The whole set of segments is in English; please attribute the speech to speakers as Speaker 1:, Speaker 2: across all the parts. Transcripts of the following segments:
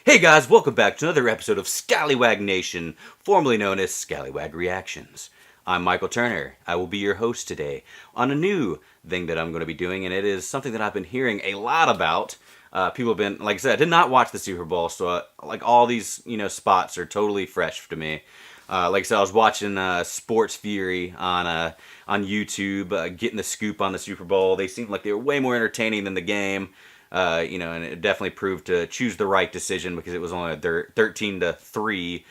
Speaker 1: Hey guys, welcome back to another episode of Scallywag Nation, formerly known as Scallywag Reactions. I'm Michael Turner. I will be your host today on a new thing that I'm going to be doing, and it is something that I've been hearing a lot about. People have been, like I said, I did not watch the Super Bowl, so all these spots are totally fresh to me. Like I said, I was watching Sports Fury on YouTube, getting the scoop on the Super Bowl. They seemed like they were way more entertaining than the game. And it definitely proved to choose the right decision because it was only a 13-3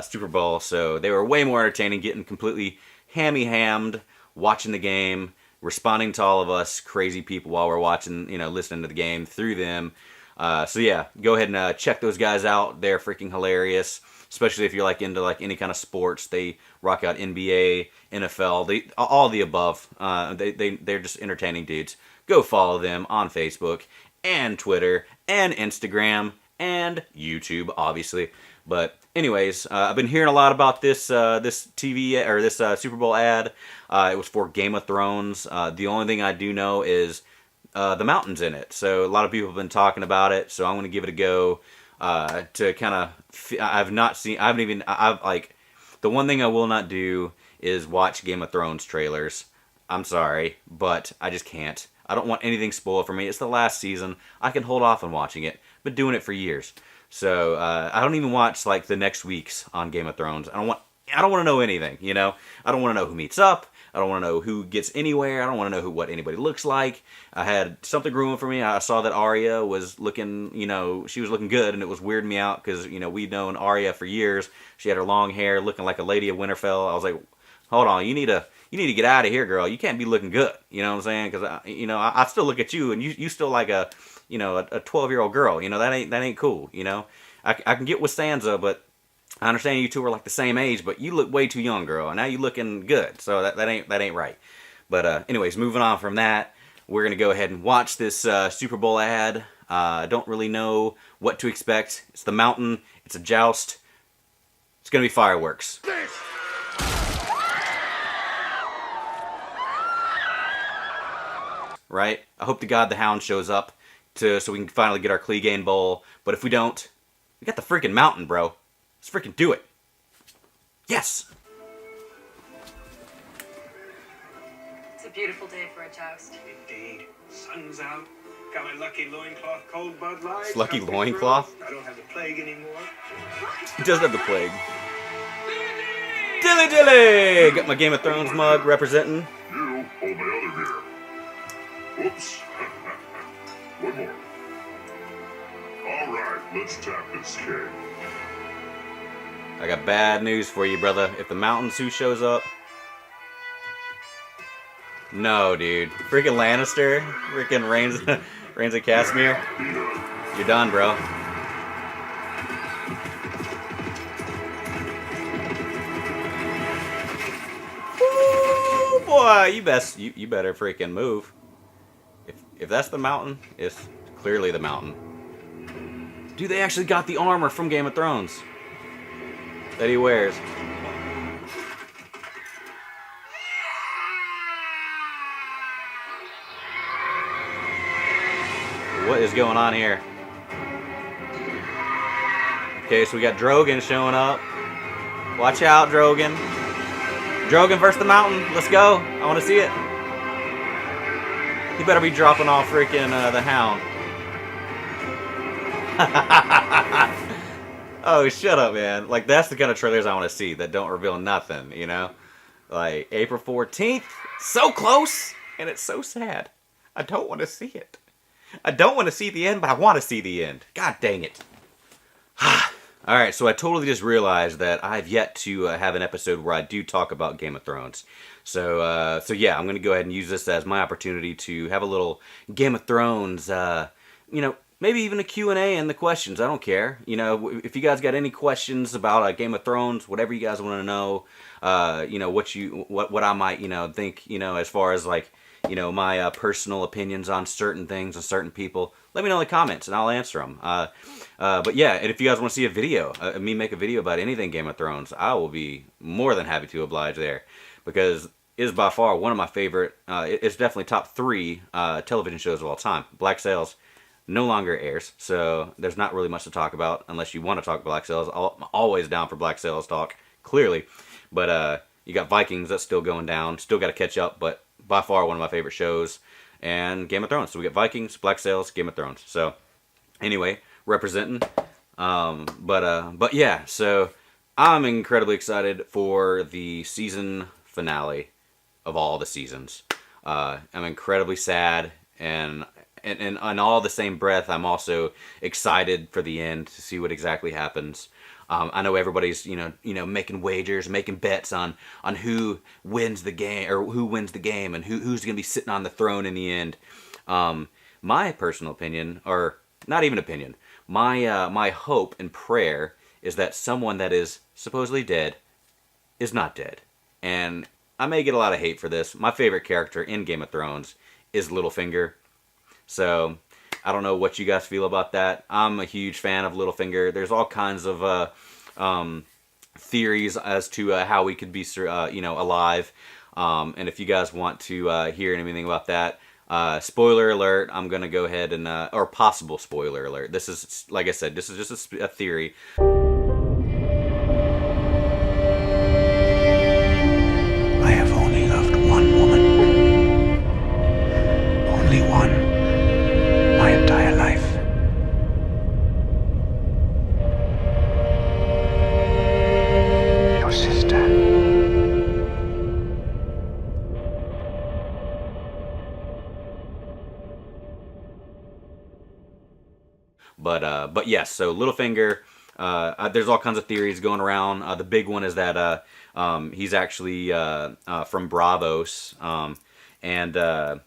Speaker 1: Super Bowl, so they were way more entertaining, getting completely hammy-hammed, watching the game, responding to all of us crazy people while we're watching, listening to the game through them. So yeah, go ahead and check those guys out. They're freaking hilarious, especially if you're into any kind of sports. They rock out NBA, NFL, all the above. They're just entertaining dudes. Go follow them on Facebook and Twitter and Instagram and YouTube, obviously. But anyways, I've been hearing a lot about this TV or this Super Bowl ad. It was for Game of Thrones. The only thing I do know is the mountains in it. So a lot of people have been talking about it. So I'm going to give it a go. To kind of, the one thing I will not do is watch Game of Thrones trailers. I'm sorry, but I just can't. I don't want anything spoiled for me. It's the last season. I can hold off on watching it. Been doing it for years. So I don't even watch the next weeks on Game of Thrones. I don't want to know anything, I don't want to know who meets up. I don't want to know who gets anywhere. I don't want to know what anybody looks like. I had something growing for me. I saw that Arya was looking, she was looking good, and it was weirding me out because, we've known Arya for years. She had her long hair looking like a lady of Winterfell. I was like, hold on, you need to get out of here, girl. You can't be looking good. You know what I'm saying? Because I still look at you, and you still like a 12-year-old girl. That ain't cool. I can get with Sansa, but I understand you two are the same age, but you look way too young, girl. And now you looking good, so that ain't right. But anyways, moving on from that, we're gonna go ahead and watch this Super Bowl ad. I don't really know what to expect. It's the mountain. It's a joust. It's gonna be fireworks. Right? I hope to God the Hound shows up so we can finally get our Clegane Bowl. But if we don't, we got the freaking mountain, bro. Let's freaking do it. Yes!
Speaker 2: It's a beautiful day for a joust.
Speaker 3: Indeed. Sun's out. Got my lucky loincloth cold Bud Light.
Speaker 1: Lucky loincloth?
Speaker 3: I don't have the plague anymore.
Speaker 1: He does have the plague. Dilly dilly! Got my Game of Thrones mug representing.
Speaker 4: You hold my other beer. Whoops. One more. All right, let's tap this cake.
Speaker 1: I got bad news for you, brother. If the Mountain Sioux shows up... No, dude. Freaking Lannister. Freaking Reigns of Casimir. You're done, bro. Ooh, boy, you better freaking move. If that's the mountain, it's clearly the mountain. Dude, they actually got the armor from Game of Thrones that he wears. What is going on here? Okay, so we got Drogon showing up. Watch out, Drogon. Drogon versus the mountain. Let's go. I want to see it. He better be dropping off freaking the Hound. Oh, shut up, man. That's the kind of trailers I want to see that don't reveal nothing, April 14th. So close, and it's so sad. I don't want to see it. I don't want to see the end, but I want to see the end. God dang it. Alright, so I totally just realized that I've yet to have an episode where I do talk about Game of Thrones. So yeah, I'm going to go ahead and use this as my opportunity to have a little Game of Thrones, maybe even a Q&A and the questions. I don't care. If you guys got any questions about Game of Thrones, whatever you guys want to know, what I might, think, as far as my personal opinions on certain things and certain people, let me know in the comments and I'll answer them. But yeah, and if you guys want to see a video, me make a video about anything Game of Thrones, I will be more than happy to oblige there, because it is by far one of my favorite, it's definitely top 3 television shows of all time. Black Sails, no longer airs, so there's not really much to talk about unless you want to talk Black Sails. I'm always down for Black Sails talk, clearly. But you got Vikings, that's still going down. Still got to catch up, but by far one of my favorite shows. And Game of Thrones. So we got Vikings, Black Sails, Game of Thrones. So anyway, representing. But yeah, so I'm incredibly excited for the season finale of all the seasons. I'm incredibly sad, and on all the same breath, I'm also excited for the end to see what exactly happens. I know everybody's making wagers, making bets on who wins the game and who's going to be sitting on the throne in the end. My personal opinion, or not even opinion, my hope and prayer is that someone that is supposedly dead is not dead. And I may get a lot of hate for this. My favorite character in Game of Thrones is Littlefinger. So I don't know what you guys feel about that. I'm a huge fan of Littlefinger. There's all kinds of theories as to how we could be alive. And if you guys want to hear anything about that, spoiler alert, I'm going to go ahead and, or possible spoiler alert. This is, like I said, this is just a theory.
Speaker 5: I have only loved one woman. Only one. My entire life. Your sister.
Speaker 1: But yes, so Littlefinger, there's all kinds of theories going around. The big one is that he's actually from Bravos, and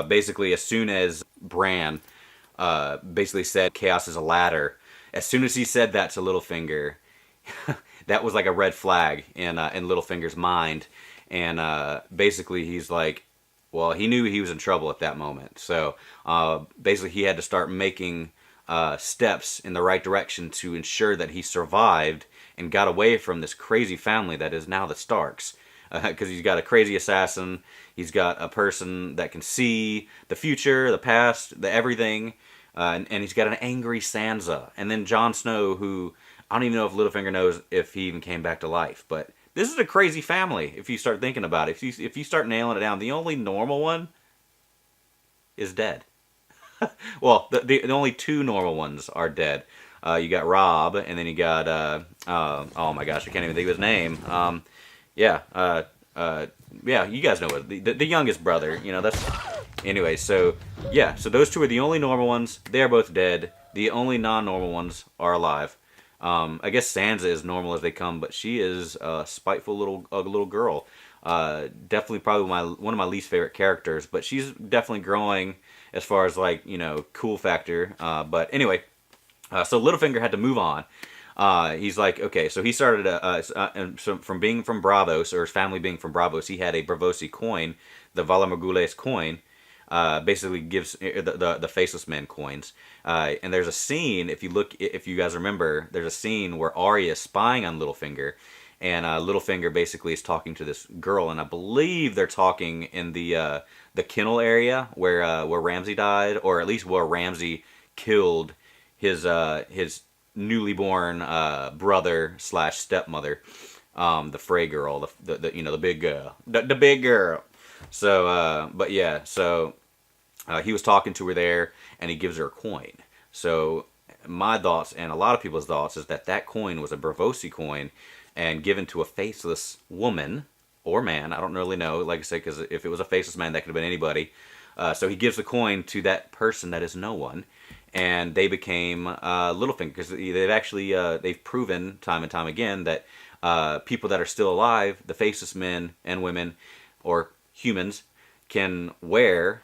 Speaker 1: basically as soon as Bran basically said chaos is a ladder, as soon as he said that to Littlefinger, that was like a red flag in Littlefinger's mind, and basically he's like, well, he knew he was in trouble at that moment. So basically he had to start making steps in the right direction to ensure that he survived and got away from this crazy family that is now the Starks. Because he's got a crazy assassin, he's got a person that can see the future, the past, the everything, and he's got an angry Sansa. And then Jon Snow, who, I don't even know if Littlefinger knows if he even came back to life. But this is a crazy family if you start thinking about it. If you start nailing it down, the only normal one is dead. Well, the only two normal ones are dead. You got Rob, and then you got, oh my gosh, I can't even think of his name. Yeah, you guys know what, the youngest brother, that's, anyway, so, yeah, so those two are the only normal ones. They are both dead. The only non-normal ones are alive. I guess Sansa is normal as they come, but she is a spiteful little girl. Definitely probably one of my least favorite characters, but she's definitely growing as far as, like, cool factor. But anyway, so Littlefinger had to move on. He's like, okay, so he started so from being from Bravos, or his family being from Bravos, he had a Bravosi coin, the Valar coin. Basically gives the faceless men coins. And there's a scene, if you guys remember, there's a scene where Arya is spying on Littlefinger, and Littlefinger basically is talking to this girl, and I believe they're talking in the kennel area where Ramsay died, or at least where Ramsay killed his newly born brother / stepmother, the Frey girl, the big girl, the big girl. So, but yeah, so he was talking to her there, and he gives her a coin. So my thoughts, and a lot of people's thoughts, is that coin was a Bravosi coin, and given to a faceless woman or man. I don't really know, like I said, because if it was a faceless man, that could have been anybody. So he gives the coin to that person that is no one, and they became Littlefinger, because they've proven time and time again that people that are still alive, the faceless men and women, or humans, can wear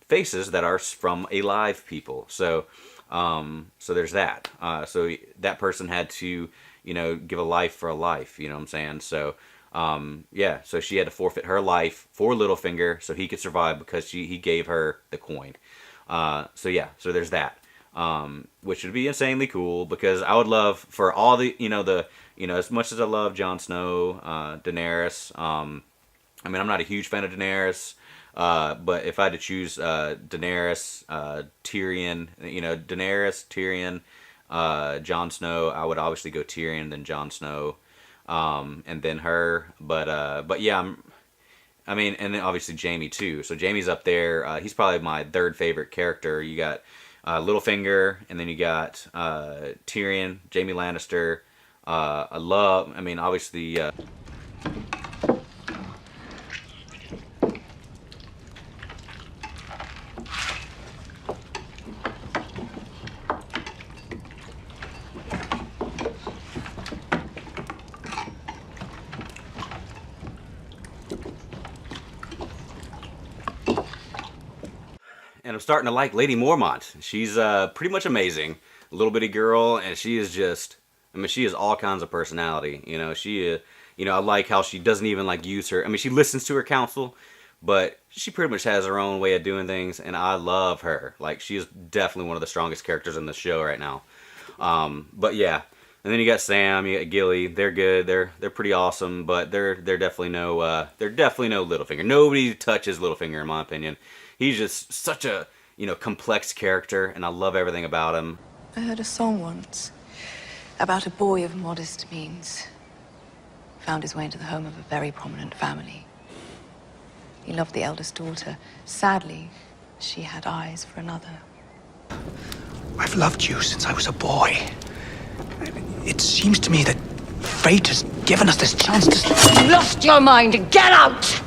Speaker 1: faces that are from a live people. So there's that. So that person had to, give a life for a life. You know what I'm saying? So yeah. So she had to forfeit her life for Littlefinger so he could survive, because he gave her the coin. So yeah. So there's that. Which would be insanely cool, because I would love for all the as much as I love Jon Snow, Daenerys. I mean, I'm not a huge fan of Daenerys. But if I had to choose Daenerys, Tyrion, Daenerys, Tyrion, Jon Snow, I would obviously go Tyrion, then Jon Snow, and then her. But yeah, I mean, and then obviously Jaime too. So Jaime's up there. He's probably my third favorite character. You got Littlefinger, and then you got Tyrion, Jaime Lannister. I mean, obviously. And I'm starting to like Lady Mormont. She's pretty much amazing. A little bitty girl, and she is just, I mean, she has all kinds of personality. I like how she doesn't even like use her. I mean, she listens to her counsel, but she pretty much has her own way of doing things, and I love her. Like, she is definitely one of the strongest characters in the show right now. But yeah, and then you got Sam, you got Gilly. They're good. They're pretty awesome, but they're definitely no Littlefinger. Nobody touches Littlefinger in my opinion. He's just such a complex character, and I love everything about him.
Speaker 6: I heard a song once about a boy of modest means. Found his way into the home of a very prominent family. He loved the eldest daughter. Sadly, she had eyes for another.
Speaker 5: I've loved you since I was a boy. It seems to me that fate has given us this chance to...
Speaker 6: You lost your mind. Get out!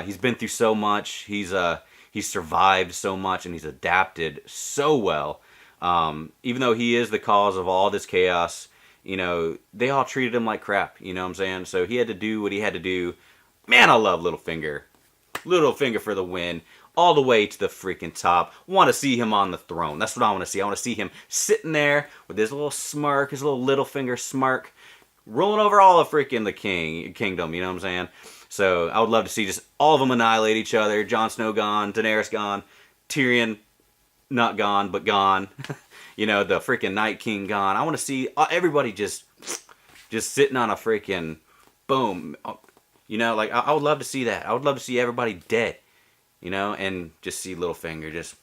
Speaker 1: He's been through so much. He's survived so much, and he's adapted so well. Even though he is the cause of all this chaos, they all treated him like crap. You know what I'm saying? So he had to do what he had to do. Man, I love Littlefinger. Littlefinger for the win. All the way to the freaking top. Want to see him on the throne. That's what I want to see. I want to see him sitting there with his little smirk, his little Littlefinger smirk, rolling over all of freaking the kingdom. You know what I'm saying? So I would love to see just all of them annihilate each other. Jon Snow gone, Daenerys gone, Tyrion not gone, but gone. The freaking Night King gone. I want to see everybody just sitting on a freaking boom. I would love to see that. I would love to see everybody dead, and just see Littlefinger just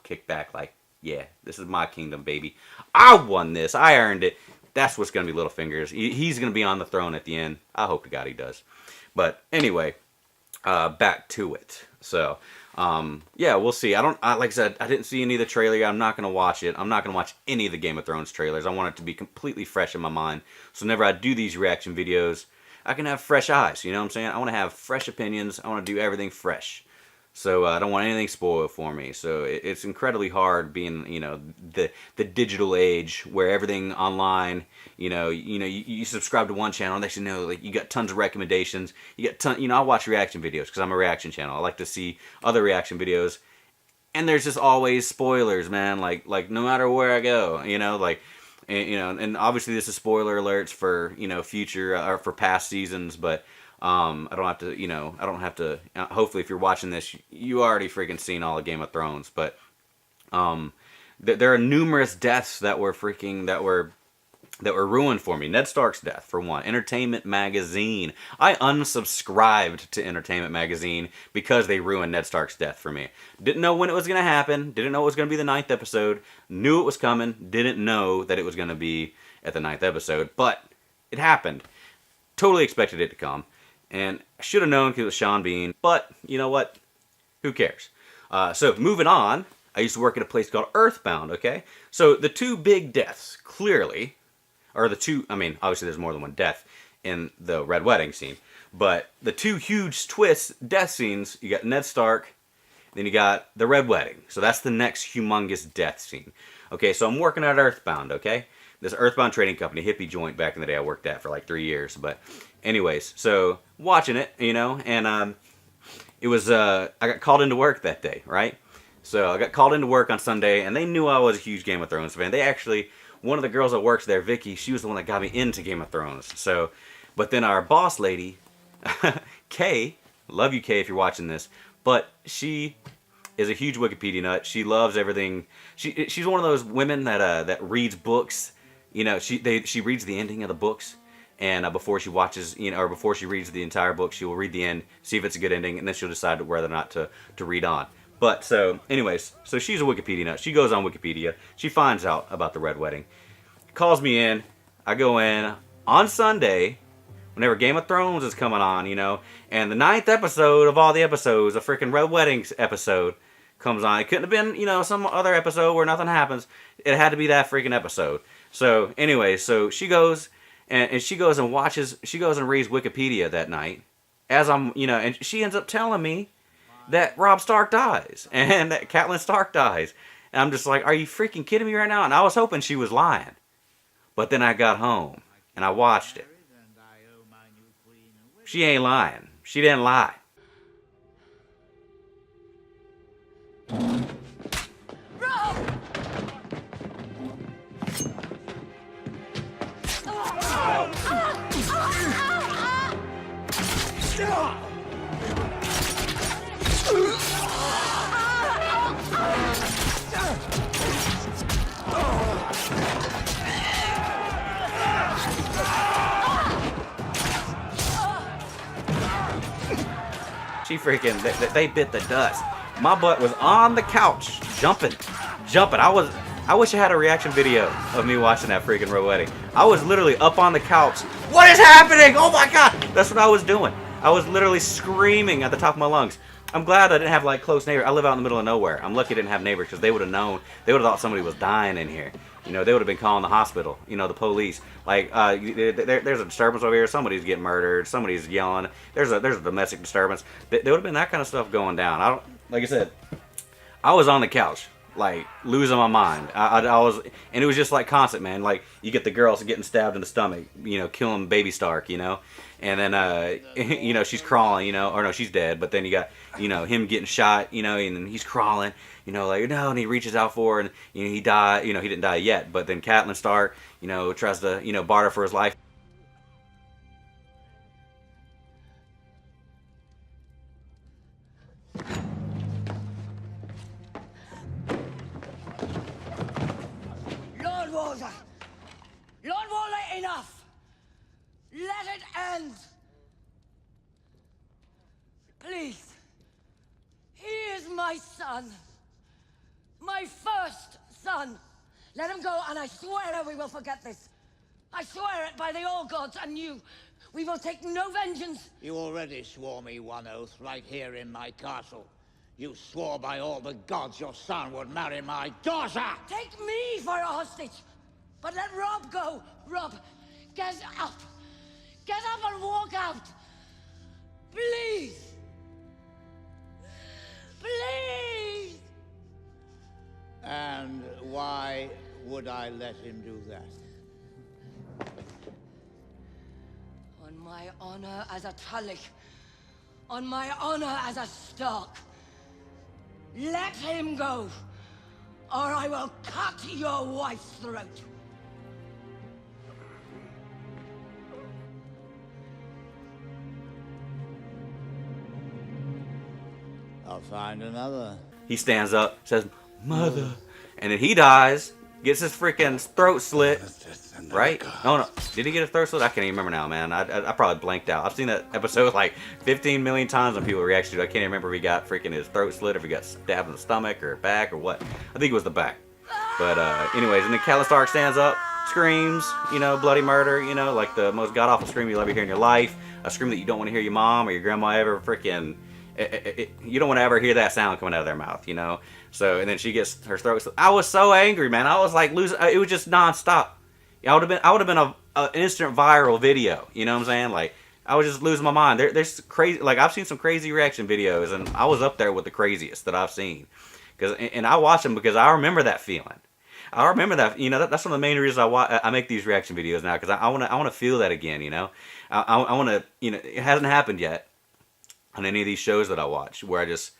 Speaker 1: kick back like, yeah, this is my kingdom, baby. I won this. I earned it. That's what's going to be Littlefinger's. He's going to be on the throne at the end. I hope to God he does. But anyway, back to it. So, yeah, we'll see. Like I said, I didn't see any of the trailer. I'm not going to watch it. I'm not going to watch any of the Game of Thrones trailers. I want it to be completely fresh in my mind. So whenever I do these reaction videos, I can have fresh eyes. You know what I'm saying? I want to have fresh opinions. I want to do everything fresh. So I don't want anything spoiled for me. So it's incredibly hard being, the digital age where everything online, you subscribe to one channel and next you know, like, you got tons of recommendations. You got I watch reaction videos because I'm a reaction channel. I like to see other reaction videos, and there's just always spoilers, man. Like no matter where I go, and obviously this is spoiler alerts for future or for past seasons, but. I don't have to, hopefully if you're watching this, you already freaking seen all of Game of Thrones, but, there are numerous deaths that were ruined for me. Ned Stark's death, for one. Entertainment Magazine. I unsubscribed to Entertainment Magazine because they ruined Ned Stark's death for me. Didn't know when it was going to happen. Didn't know it was going to be the 9th episode. Knew it was coming. Didn't know that it was going to be at the 9th episode, but it happened. Totally expected it to come. And I should have known because it was Sean Bean. But, you know what? Who cares? So, moving on. I used to work at a place called Earthbound, okay? So, the two big deaths, clearly, are the two... I mean, obviously there's more than one death in the Red Wedding scene. But the two huge death scenes, you got Ned Stark, then you got the Red Wedding. So, that's the next humongous death scene. Okay, so I'm working at Earthbound, okay? This Earthbound trading company, hippie joint back in the day I worked at for like 3 years. But anyways, so watching it, and it was, I got called into work that day, right? So I got called into work on Sunday, and they knew I was a huge Game of Thrones fan. They actually, one of the girls that works there, Vicky, she was the one that got me into Game of Thrones. So, but then our boss lady, Kay, love you Kay if you're watching this, but she is a huge Wikipedia nut. She loves everything. She's one of those women that reads books. You know, she reads the ending of the books, and before she watches, you know, or before she reads the entire book, she will read the end, see if it's a good ending, and then she'll decide whether or not to read on. But so, anyways, so she's a Wikipedia nut. She goes on Wikipedia. She finds out about the Red Wedding. Calls me in. I go in on Sunday, whenever Game of Thrones is coming on, you know, and the 9th episode of all the episodes, a freaking Red Wedding episode, comes on. It couldn't have been, you know, some other episode where nothing happens. It had to be that freaking episode. So, anyway, so she goes and she goes and watches, she goes and reads Wikipedia that night, as I'm, you know, and she ends up telling me that Robb Stark dies and that Catelyn Stark dies. And I'm just like, are you freaking kidding me right now? And I was hoping she was lying. But then I got home and I watched it. She ain't lying. She didn't lie. She freaking, they bit the dust. My butt was on the couch, jumping. I wish I had a reaction video of me watching that freaking Red Wedding. I was literally up on the couch. What is happening? Oh my God. That's what I was doing. I was literally screaming at the top of my lungs. I'm glad I didn't have like close neighbors. I live out in the middle of nowhere. I'm lucky I didn't have neighbors because they would have known. They would have thought somebody was dying in here. You know, they would have been calling the hospital. You know, the police. Like, there's a disturbance over here. Somebody's getting murdered. Somebody's yelling. There's a domestic disturbance. There would have been that kind of stuff going down. Like I said, I was on the couch, like losing my mind. I was, and it was just like constant, man. Like you get the girls getting stabbed in the stomach, you know, killing baby Stark, you know, and then you know, she's crawling, you know, or no, she's dead. But then you got, you know, him getting shot, you know, and he's crawling, you know, like no, and he reaches out for her, and you know, he died. You know, he didn't die yet, but then Catelyn Stark, you know, tries to, you know, barter for his life.
Speaker 7: Lord Waller, enough! Let it end! Please. He is my son. My first son. Let him go, and I swear we will forget this. I swear it by the all gods and you. We will take no vengeance.
Speaker 8: You already swore me one oath right here in my castle. You swore by all the gods your son would marry my daughter!
Speaker 7: Take me for a hostage! But let Robb go! Robb, get up! Get up and walk out! Please! Please!
Speaker 8: And why would I let him do that?
Speaker 7: On my honor as a Tully. On my honor as a Stark. Let him go! Or I will cut your wife's throat!
Speaker 8: I'll find another.
Speaker 1: He stands up, says, "Mother," and then he dies, gets his freaking throat slit. Right? Oh no, did he get his throat slit? I can't even remember now, man. I probably blanked out. I've seen that episode like 15 million times on people react to it. I can't even remember if he got freaking his throat slit, if he got stabbed in the stomach or back or what. I think it was the back. But anyways, and then Catelyn Stark stands up, screams, you know, bloody murder, you know, like the most god awful scream you'll ever hear in your life. A scream that you don't want to hear your mom or your grandma ever freaking. You don't want to ever hear that sound coming out of their mouth, you know. So, and then she gets her throat slit. I was so angry, man. I was like losing. It was just nonstop. I would have been an instant viral video. You know what I'm saying? Like I was just losing my mind. There's crazy. Like I've seen some crazy reaction videos, and I was up there with the craziest that I've seen. And I watch them because I remember that feeling. I remember that. You know, that's one of the main reasons I make these reaction videos now, because I want to feel that again. You know, I want to. You know, it hasn't happened yet on any of these shows that I watch where it's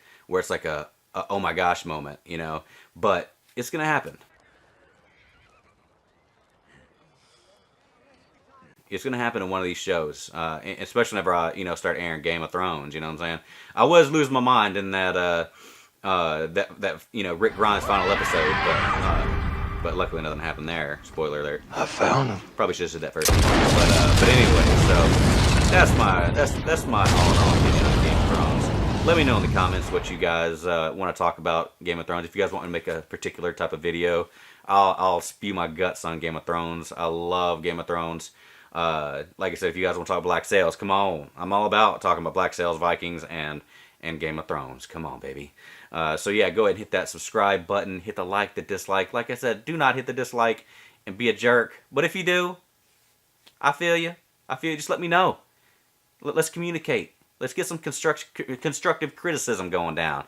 Speaker 1: like a oh my gosh moment. You know, but it's gonna happen. It's gonna happen in one of these shows, especially whenever I, you know, start airing Game of Thrones. You know what I'm saying? I was losing my mind in that that Rick Grimes' final episode, but luckily nothing happened there. Spoiler alert.
Speaker 5: I found him.
Speaker 1: Probably should have said that first. But anyway, so that's my all in all opinion on Game of Thrones. Let me know in the comments what you guys want to talk about Game of Thrones. If you guys want to make a particular type of video, I'll spew my guts on Game of Thrones. I love Game of Thrones. Like I said, if you guys want to talk Black Sails, come on. I'm all about talking about Black Sails, Vikings, and Game of Thrones. Come on, baby. So yeah, go ahead and hit that subscribe button. Hit the like, the dislike. Like I said, do not hit the dislike and be a jerk. But if you do, I feel you. Just let me know. Let's communicate. Let's get some constructive criticism going down.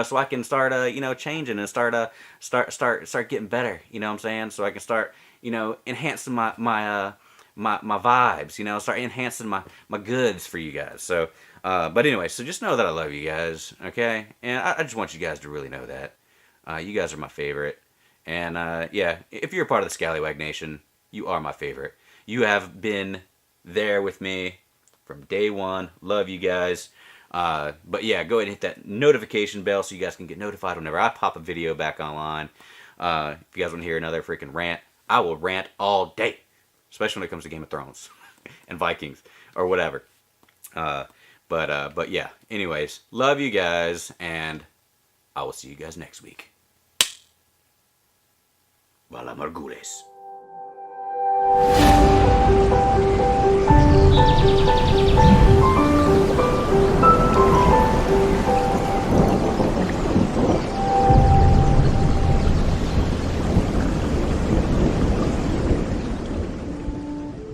Speaker 1: So I can start changing and start getting better. You know what I'm saying? So I can start enhancing my vibes. Start enhancing my goods for you guys. So. But anyway, so just know that I love you guys, okay? And I just want you guys to really know that. You guys are my favorite. And, yeah, if you're a part of the Scallywag Nation, you are my favorite. You have been there with me from day one. Love you guys. But, yeah, go ahead and hit that notification bell so you guys can get notified whenever I pop a video back online. If you guys want to hear another freaking rant, I will rant all day. Especially when it comes to Game of Thrones and Vikings or whatever. But yeah, anyways, love you guys, and I will see you guys next week. Vala Margules.